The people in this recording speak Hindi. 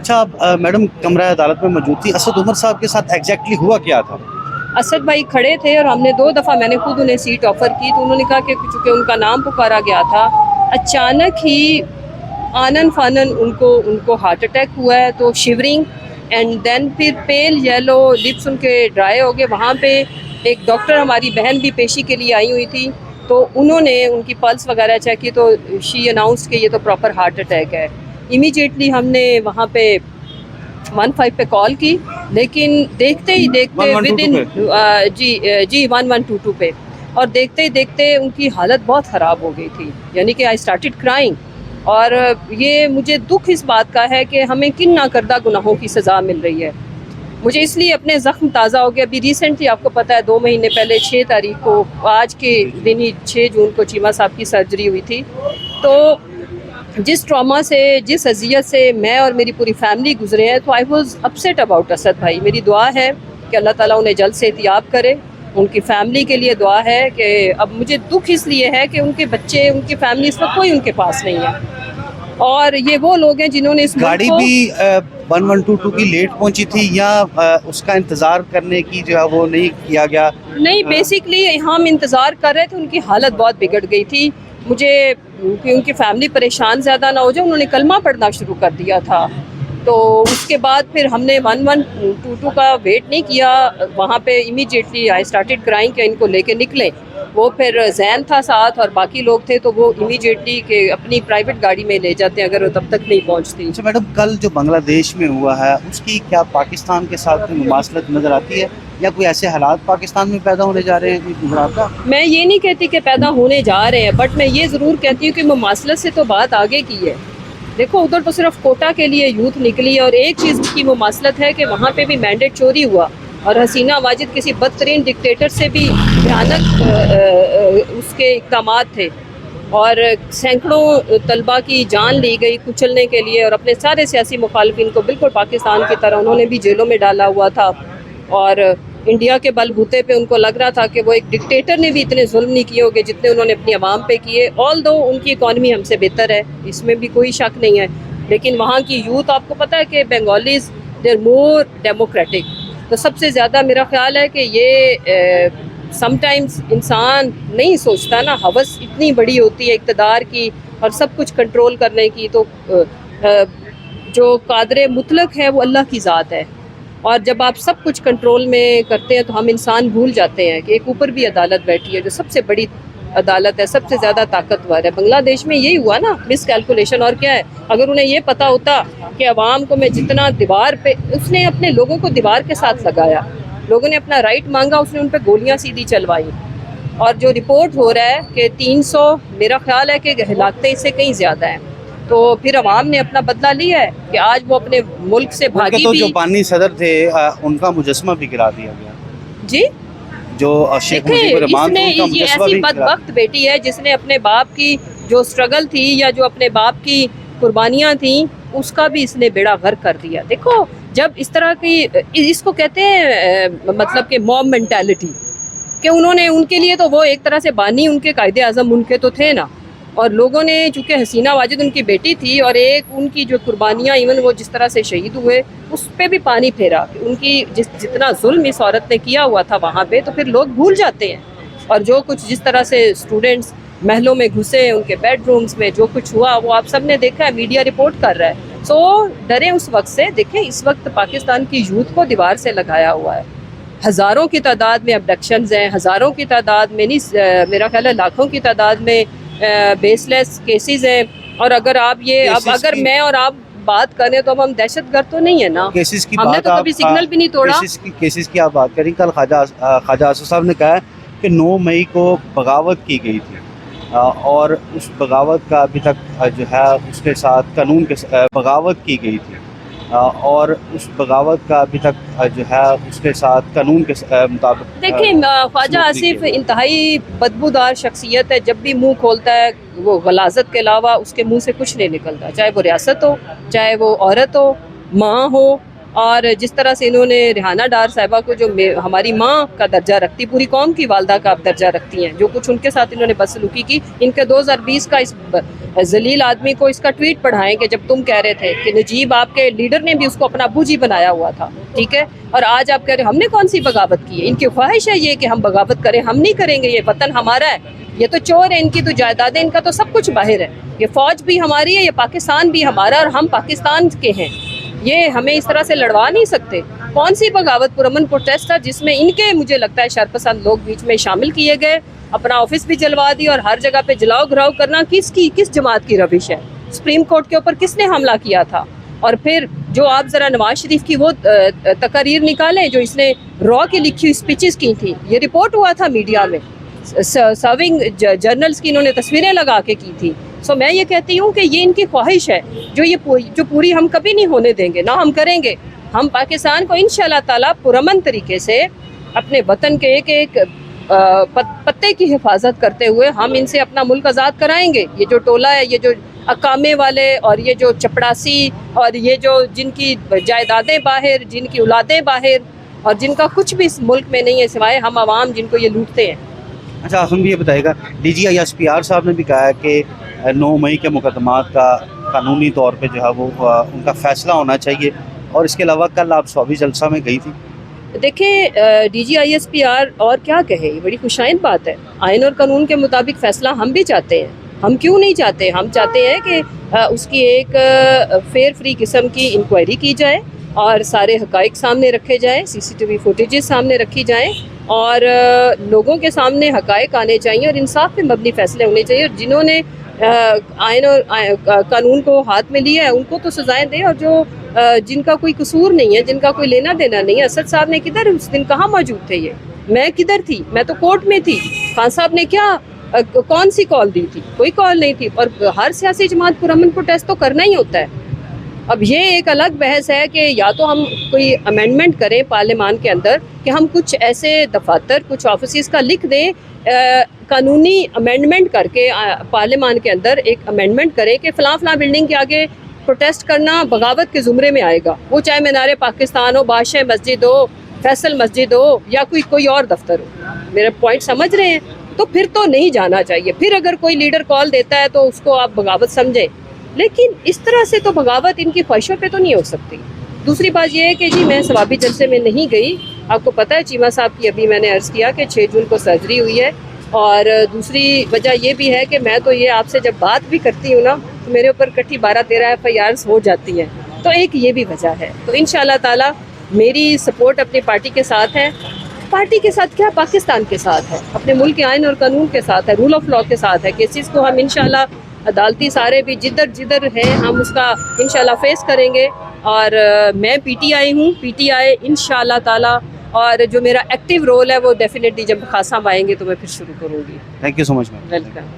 अच्छा मैडम कमरा अदालत में मौजूद थी, असद उमर साहब के साथ एग्जैक्टली हुआ क्या था? असद भाई खड़े थे और हमने 2 दफ़ा मैंने खुद उन्हें सीट ऑफ़र की, तो उन्होंने कहा कि चूँकि उनका नाम पुकारा गया था, अचानक ही आनन फानन उनको हार्ट अटैक हुआ है। तो शिवरिंग एंड देन फिर पेल येलो, लिप्स उनके ड्राई हो गए। वहाँ पे एक डॉक्टर हमारी बहन भी पेशी के लिए आई हुई थी, तो उन्होंने उनकी पल्स वगैरह चेक की, तो शी अनाउंस्ड कि ये तो प्रॉपर हार्ट अटैक है। इमीडिएटली हमने वहाँ पे 15 पे कॉल की, लेकिन देखते ही देखते 1122 जी 1122 पे, और देखते ही देखते उनकी हालत बहुत ख़राब हो गई थी, यानी कि आई स्टार्टेड क्राइंग। और ये मुझे दुख इस बात का है कि हमें किन नाकर्दा गुनाहों की सज़ा मिल रही है। मुझे इसलिए अपने ज़ख्म ताज़ा हो गया। अभी रिसेंटली आपको पता है 2 महीने पहले 6 तारीख को, आज के दिन ही 6 जून को चीमा साहब की सर्जरी हुई थी। तो जिस ट्रॉमा से, जिस अजियत से मैं और मेरी पूरी फैमिली गुजरे हैं, तो I was upset about Asad भाई। मेरी दुआ है कि अल्लाह ताला उन्हें जल्द से एहतियाब करे। उनकी फैमिली के लिए दुआ है कि अब मुझे दुख इसलिए है कि उनके बच्चे, उनकी फैमिली इस वक्त कोई उनके पास नहीं है, और ये वो लोग हैं जिन्होंने इस गाड़ी भी 1122 की लेट पहुंची थी या उसका इंतज़ार करने की जो है वो नहीं किया गया? नहीं, बेसिकली हम इंतज़ार कर रहे थे। उनकी हालत बहुत बिगड़ गई थी। मुझे कि उनकी फैमिली परेशान ज़्यादा ना हो जाए, उन्होंने कलमा पढ़ना शुरू कर दिया था। तो उसके बाद फिर हमने 1122 का वेट नहीं किया, वहाँ पे इमीडिएटली आई स्टार्टेड क्राइंग कि इनको लेके निकलें। वो फिर जैन था साथ और बाकी लोग थे, तो वो इमीडिएटली के अपनी प्राइवेट गाड़ी में ले जाते हैं अगर वो तब तक नहीं पहुँचती। अच्छा मैडम, कल जो बांग्लादेश में हुआ है उसकी क्या पाकिस्तान के साथ कोई मुमासलत नज़र आती है या कोई ऐसे हालात पाकिस्तान में पैदा होने जा रहे हैं, कोई नज़र आता? मैं ये नहीं कहती कि पैदा होने जा रहे हैं, बट मैं ये ज़रूर कहती हूँ कि मुमासलत से तो बात आगे की है। देखो, उधर तो सिर्फ कोटा के लिए यूथ निकली है, और एक चीज़ की मुमासलत है कि वहाँ पे भी मैंडेट चोरी हुआ, और हसीना वाजिद किसी बदतरीन डिक्टेटर से भी भयानक उसके इक़दामात थे, और सैकड़ों तलबा की जान ली गई कुचलने के लिए, और अपने सारे सियासी मुखालफिन को बिल्कुल पाकिस्तान की तरह उन्होंने भी जेलों में डाला हुआ था। और इंडिया के बलबूते पे उनको लग रहा था कि वो एक डिक्टेटर ने भी इतने जुल्म नहीं किए होंगे जितने उन्होंने अपनी आवाम पे किए। ऑल दो उनकी इकॉनमी हमसे बेहतर है, इसमें भी कोई शक नहीं है, लेकिन वहाँ की यूथ, आपको पता है कि Bengalis they are more democratic. तो सबसे ज़्यादा मेरा ख्याल है कि ये समटाइम्स इंसान नहीं सोचता ना, हवस इतनी बड़ी होती है इक़्तिदार की और सब कुछ कंट्रोल करने की। तो जो कादर मुतलक है वो अल्लाह की ज़ात है, और जब आप सब कुछ कंट्रोल में करते हैं तो हम इंसान भूल जाते हैं कि एक ऊपर भी अदालत बैठी है जो सबसे बड़ी अदालत है, सबसे ज़्यादा ताकतवर है। बांग्लादेश में यही हुआ ना, मिस कैलकुलेशन। और क्या है, अगर उन्हें ये पता होता कि अवाम को मैं जितना दीवार पे, उसने अपने लोगों को दीवार के साथ लगाया, लोगों ने अपना राइट मांगा, उसने उन पर गोलियाँ सीधी चलवाई। और जो रिपोर्ट हो रहा है कि 300, मेरा ख्याल है कि हिलाकतें इससे कहीं ज़्यादा हैं। तो फिर अवाम ने अपना बदला लिया है कि आज वो अपने मुल्क से भागी तो भी। जो बानी सदर थे उनका मुजस्मा भी गिरा दिया गया जी, जो शेख मुजीबुर रहमान थे, उनका ये मुजस्मा ऐसी भी गिरा दिया। बदबख्त बेटी है जिसने अपने बाप की जो स्ट्रगल थी या जो अपने बाप की कुर्बानियाँ थी, उसका भी इसने बेड़ा गर्क कर दिया। देखो, जब इस तरह की, इसको कहते हैं मतलब कि मॉब मेंटालिटी, कि उन्होंने, उनके लिए तो वो एक तरह से बानी, उनके कायदे आज़म उनके तो थे ना, और लोगों ने, चूँकि हसीना वाजिद उनकी बेटी थी और एक उनकी जो कुर्बानियाँ, इवन वो जिस तरह से शहीद हुए, उस पर भी पानी फेरा। उनकी जितना जुल्म इस औरत ने किया हुआ था वहाँ पे, तो फिर लोग भूल जाते हैं। और जो कुछ, जिस तरह से स्टूडेंट्स महलों में घुसे, उनके बेडरूम्स में जो कुछ हुआ वो आप सब ने देखा है, मीडिया रिपोर्ट कर रहा है। सो डरें उस वक्त से। देखें, इस वक्त पाकिस्तान की यूथ को दीवार से लगाया हुआ है। हज़ारों की तादाद में अबडक्शंस हैं, हज़ारों की तादाद में नहीं, मेरा ख्याल है लाखों की तादाद में बेसलेस केसेस हैं। और अगर आप ये, अब अगर मैं और आप बात करें तो अब हम दहशतगर्द तो नहीं है ना, केसेस की हमने बात, तो कभी सिग्नल भी नहीं तोड़ा। केसेस की आप बात करें, कल ख्वाजा आसिफ साहब ने कहा कि 9 मई को बगावत की गई थी, और उस बगावत का अभी तक जो है उसके साथ कानून के बगावत की गई थी, और उस बगावत का अभी तक जो है उसके साथ कानून के मुताबिक। देखिए, ख्वाजा आसिफ इंतहाई बदबूदार शख्सियत है। जब भी मुंह खोलता है वो गलाजत के अलावा उसके मुंह से कुछ नहीं निकलता, चाहे वो रियासत हो, चाहे वो औरत हो, माँ हो, और जिस तरह से इन्होंने रिहाना डार साहिबा को जो हमारी माँ का दर्जा रखती, पूरी कौम की वालदा का दर्जा रखती हैं, जो कुछ उनके साथ इन्होंने बदसलूकी की, इनके 2020 का इस जलील आदमी को इसका ट्वीट पढ़ाएं कि जब तुम कह रहे थे कि नजीब आपके लीडर ने भी उसको अपना अबू जी बनाया हुआ था, ठीक है, और आज आप कह रहे हमने कौन सी बगावत की है। इनकी ख्वाहिश है ये कि हम बगावत करें, हम नहीं करेंगे, ये वतन हमारा है, ये तो चोर है, इनकी तो जायदादें, इनका तो सब कुछ बाहर है, ये फ़ौज भी हमारी है, ये पाकिस्तान भी हमारा, और हम पाकिस्तान के हैं, ये हमें इस तरह से लड़वा नहीं सकते। कौन सी बगावत पुरअमन प्रोटेस्ट था जिसमें इनके, मुझे लगता है, शरपसंद लोग बीच में शामिल किए गए, अपना ऑफिस भी जलवा दी और हर जगह पे जलाओ घराव करना किस जमात की रविश है। सुप्रीम कोर्ट के ऊपर किसने हमला किया था? और फिर जो आप ज़रा नवाज शरीफ की वो तकरीर निकालें जो इसने रॉ की लिखी हुई स्पीचेस की थी, ये रिपोर्ट हुआ था मीडिया में, सर्विंग जर्नल्स की इन्होंने तस्वीरें लगा के की थी। सो मैं ये कहती हूँ कि ये इनकी ख्वाहिश है जो पूरी हम कभी नहीं होने देंगे, ना हम करेंगे। हम पाकिस्तान को इंशाल्लाह ताला पुरअमन तरीके से अपने वतन के एक एक पत्ते की हिफाजत करते हुए हम इनसे अपना मुल्क आज़ाद कराएंगे। ये जो टोला है, ये जो अकामे वाले और ये जो चपड़ासी और ये जो जिनकी जायदादें बाहर, जिनकी औलादें बाहर और जिनका कुछ भी इस मुल्क में नहीं है सिवाय हम आवाम जिनको ये लूटते हैं। अच्छा, आसम भी ये बताएगा, DGI-SPR साहब ने भी कहा है कि 9 मई के मुकदमात का कानूनी तौर पे जो है वो उनका फ़ैसला होना चाहिए, और इसके अलावा कल आप स्वाबी जलसा में गई थी। देखें, DGI-SPR और क्या कहे, ये बड़ी खुशाइन बात है। आइन और कानून के मुताबिक फ़ैसला हम भी चाहते हैं, हम क्यों नहीं चाहते, हम चाहते हैं कि उसकी एक फेयर फ्री किस्म की इंक्वायरी की जाए और सारे हक़ाइक़ सामने रखे जाएँ, CCTV फुटेजेस सामने रखी जाएँ और लोगों के सामने हक़ाइक़ आने चाहिए और इंसाफ पे मबनी फ़ैसले होने चाहिए। और जिन्होंने आइन और कानून को हाथ में लिया है उनको तो सज़ाएँ दें, और जो जिनका कोई कसूर नहीं है, जिनका कोई लेना देना नहीं है। असद साहब ने किधर उस दिन कहाँ मौजूद थे? ये मैं किधर थी? मैं तो कोर्ट में थी। खान साहब ने क्या कौन सी कॉल दी थी? कोई कॉल नहीं थी। और हर सियासी जमात पुरअमन प्रोटेस्ट तो करना ही होता है। अब ये एक अलग बहस है कि या तो हम कोई अमेंडमेंट करें पार्लियामान के अंदर कि हम कुछ ऐसे दफातर, कुछ ऑफिस का लिख दें, कानूनी अमेंडमेंट करके पार्लियामान के अंदर एक अमेंडमेंट करें कि फ़लाँ बिल्डिंग के आगे प्रोटेस्ट करना बगावत के ज़ुमरे में आएगा, वो चाहे मीनार पाकिस्तान हो, बादशाह मस्जिद हो, फैसल मस्जिद हो या कोई और दफ्तर हो। मेरा पॉइंट समझ रहे हैं? तो फिर तो नहीं जाना चाहिए। फिर अगर कोई लीडर कॉल देता है तो उसको आप बगावत समझें, लेकिन इस तरह से तो बगावत इनकी ख्वाहिशों पे तो नहीं हो सकती। दूसरी बात यह है कि जी मैं सवाबी जलसे में नहीं गई। आपको पता है चीमा साहब की अभी मैंने अर्ज़ किया कि 6 जून को सर्जरी हुई है, और दूसरी वजह यह भी है कि मैं तो ये आपसे जब बात भी करती हूँ ना तो मेरे ऊपर इकट्ठी 12-13 FIRs हो जाती हैं, तो एक ये भी वजह है। तो इंशाल्लाह ताला मेरी सपोर्ट अपनी पार्टी के साथ है। पार्टी के साथ क्या, पाकिस्तान के साथ है, अपने मुल्क के आइन और कानून के साथ है, रूल ऑफ लॉ के साथ है। केसेस को हम इंशाल्लाह अदालती सारे भी जिधर हैं हम उसका इंशाल्लाह फेस करेंगे। और मैं PTI हूँ, PTI इंशाल्लाह ताला, और जो मेरा एक्टिव रोल है वो डेफिनेटली जब खासा आएंगे तो मैं फिर शुरू करूँगी। Thank you so much ma'am. Welcome.